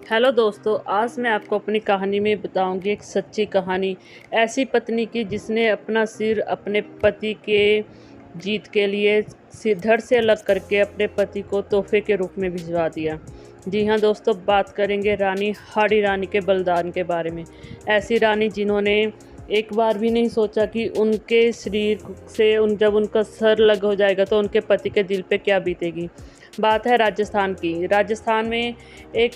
Hello दोस्तों, आज मैं आपको अपनी कहानी में बताऊंगी एक सच्ची कहानी ऐसी पत्नी की जिसने अपना सिर अपने पति के जीत के लिए धड़ से अलग करके अपने पति को तोहफे के रूप में भिजवा दिया। जी हाँ दोस्तों, बात करेंगे रानी हाड़ी रानी के बलिदान के बारे में। ऐसी रानी जिन्होंने एक बार भी नहीं सोचा कि उनके शरीर से जब उनका सर अलग हो जाएगा तो उनके पति के दिल पे क्या बीतेगी। बात है राजस्थान की। राजस्थान में एक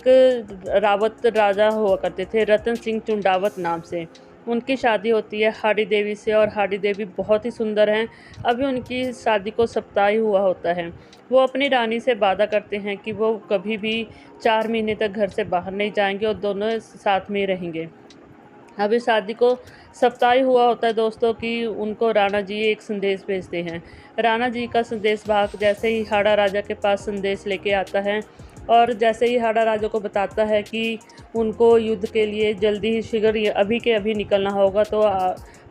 रावत राजा हुआ करते थे, रतन सिंह चुंडावत नाम से। उनकी शादी होती है हाड़ी देवी से और हाड़ी देवी बहुत ही सुंदर हैं। अभी उनकी शादी को सप्ताह ही हुआ होता है। वो अपनी रानी से वादा करते हैं कि वो कभी भी 4 महीने तक घर से बाहर नहीं जाएंगे और दोनों साथ में ही रहेंगे। अभी शादी को सप्ताह ही हुआ होता है दोस्तों कि उनको राणा जी एक संदेश भेजते हैं। राणा जी का संदेश वाहक जैसे ही हाड़ा राजा के पास संदेश लेके आता है और जैसे ही हाड़ा राजा को बताता है कि उनको युद्ध के लिए जल्दी ही शीघ्र अभी के अभी निकलना होगा, तो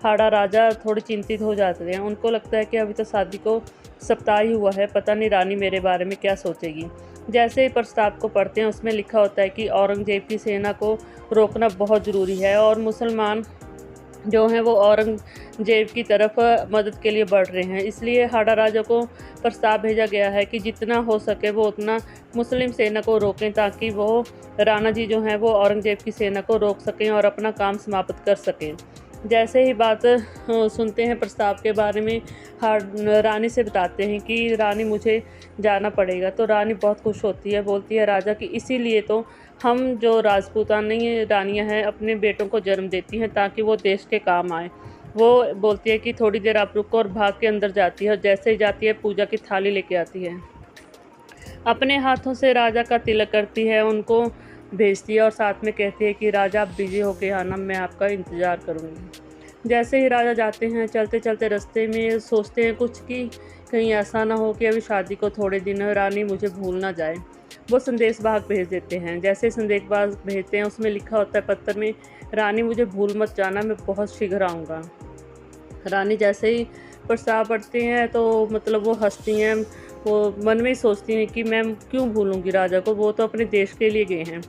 हाड़ा राजा थोड़े चिंतित हो जाते हैं। उनको लगता है कि अभी तो शादी को सप्ताह ही हुआ है, पता नहीं रानी मेरे बारे में क्या सोचेगी। जैसे ही प्रस्ताव को पढ़ते हैं उसमें लिखा होता है कि औरंगजेब की सेना को रोकना बहुत ज़रूरी है और मुसलमान जो हैं वो औरंगजेब की तरफ मदद के लिए बढ़ रहे हैं। इसलिए हाड़ा राजा को प्रस्ताव भेजा गया है कि जितना हो सके वो उतना मुस्लिम सेना को रोकें ताकि वो राणा जी जो हैं वो औरंगजेब की सेना को रोक सकें और अपना काम समाप्त कर सकें। जैसे ही बात सुनते हैं प्रस्ताव के बारे में, रानी से बताते हैं कि रानी मुझे जाना पड़ेगा। तो रानी बहुत खुश होती है, बोलती है राजा कि इसीलिए तो हम जो राजपूतानी रानियां हैं अपने बेटों को जन्म देती हैं ताकि वो देश के काम आए। वो बोलती है कि थोड़ी देर आप रुको और भाग के अंदर जाती है और जैसे ही जाती है पूजा की थाली लेके आती है। अपने हाथों से राजा का तिलक करती है, उनको भेजती है और साथ में कहती है कि राजा आप बिजी होके आना, मैं आपका इंतज़ार करूँगी। जैसे ही राजा जाते हैं, चलते चलते रास्ते में सोचते हैं कुछ कि कहीं ऐसा ना हो कि अभी शादी को थोड़े दिन है, रानी मुझे भूल ना जाए। वो संदेश वाहक भेज देते हैं। जैसे संदेश वाहक भेजते हैं उसमें लिखा होता है पत्र में, रानी मुझे भूल मत जाना, मैं बहुत शीघ्र आऊँगा। रानी जैसे ही प्रस्ताव पढ़ती हैं तो मतलब वो हंसती हैं। वो मन में ही सोचती हैं कि मैं क्यों भूलूंगी राजा को, वो तो अपने देश के लिए गए हैं।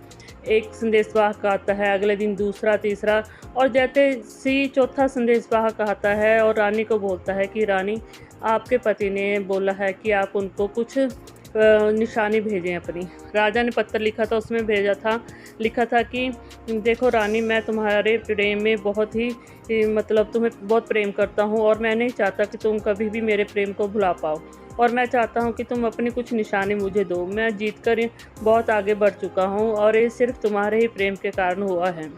एक संदेशवाहक आता है, अगले दिन दूसरा, तीसरा और जैसे ही चौथा संदेशवाहक आता है और रानी को बोलता है कि रानी आपके पति ने बोला है कि आप उनको कुछ निशानी भेजें अपनी। राजा ने पत्र लिखा था, उसमें लिखा था कि देखो रानी, मैं तुम्हारे प्रेम में बहुत ही मतलब तुम्हें बहुत प्रेम करता हूँ और मैं नहीं चाहता कि तुम कभी भी मेरे प्रेम को भुला पाओ और मैं चाहता हूँ कि तुम अपनी कुछ निशानी मुझे दो। मैं जीतकर बहुत आगे बढ़ चुका हूँ और ये सिर्फ तुम्हारे ही प्रेम के कारण हुआ है।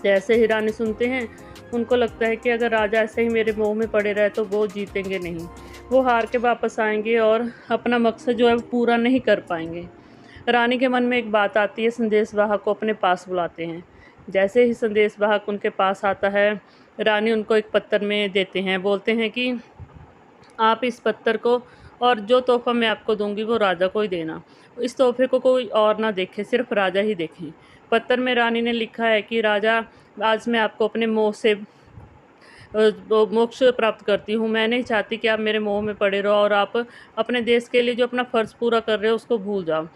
जैसे ही रानी सुनते हैं उनको लगता है कि अगर राजा ऐसे ही मेरे मोह में पड़े रहे तो वो जीतेंगे नहीं, वो हार के वापस आएंगे और अपना मकसद जो है वो पूरा नहीं कर पाएंगे। रानी के मन में एक बात आती है, संदेशवाहक को अपने पास बुलाते हैं। जैसे ही संदेशवाहक उनके पास आता है, रानी उनको एक पत्र में देते हैं, बोलते हैं कि आप इस पत्थर को और जो तोहफ़ा मैं आपको दूंगी वो राजा को ही देना। इस तोहफे को कोई और ना देखे, सिर्फ राजा ही देखें। पत्र में रानी ने लिखा है कि राजा, आज मैं आपको अपने मोह से वो मोक्ष प्राप्त करती हूँ। मैं नहीं चाहती कि आप मेरे मोह में पड़े रहो और आप अपने देश के लिए जो अपना फ़र्ज़ पूरा कर रहे हो उसको भूल जाओ।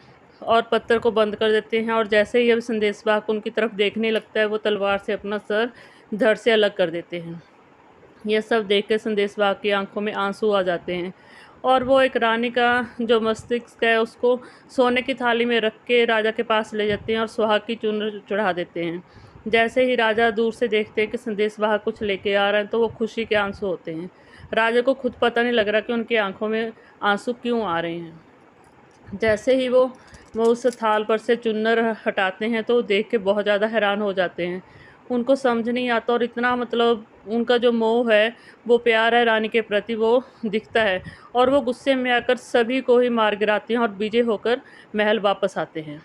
और पत्थर को बंद कर देते हैं और जैसे ही अब संदेशवाहक उनकी तरफ देखने लगता है वो तलवार से अपना सर धड़ से अलग कर देते हैं। यह सब देख कर संदेशवाहक की आंखों में आंसू आ जाते हैं और वो एक रानी का जो मस्तिष्क है उसको सोने की थाली में रख के राजा के पास ले जाते हैं और सुहाग की चुनर चढ़ा देते हैं। जैसे ही राजा दूर से देखते हैं कि संदेशवाहक कुछ लेके आ रहे हैं तो वो खुशी के आंसू होते हैं। राजा को खुद पता नहीं लग रहा कि उनकी आंखों में आंसू क्यों आ रहे हैं। जैसे ही वो उस थाल पर से चुन्नर हटाते हैं तो देख के बहुत ज़्यादा हैरान हो जाते हैं। उनको समझ नहीं आता और इतना मतलब उनका जो मोह है, वो प्यार है रानी के प्रति, वो दिखता है और वो गुस्से में आकर सभी को ही मार गिराते हैं और विजय होकर महल वापस आते हैं।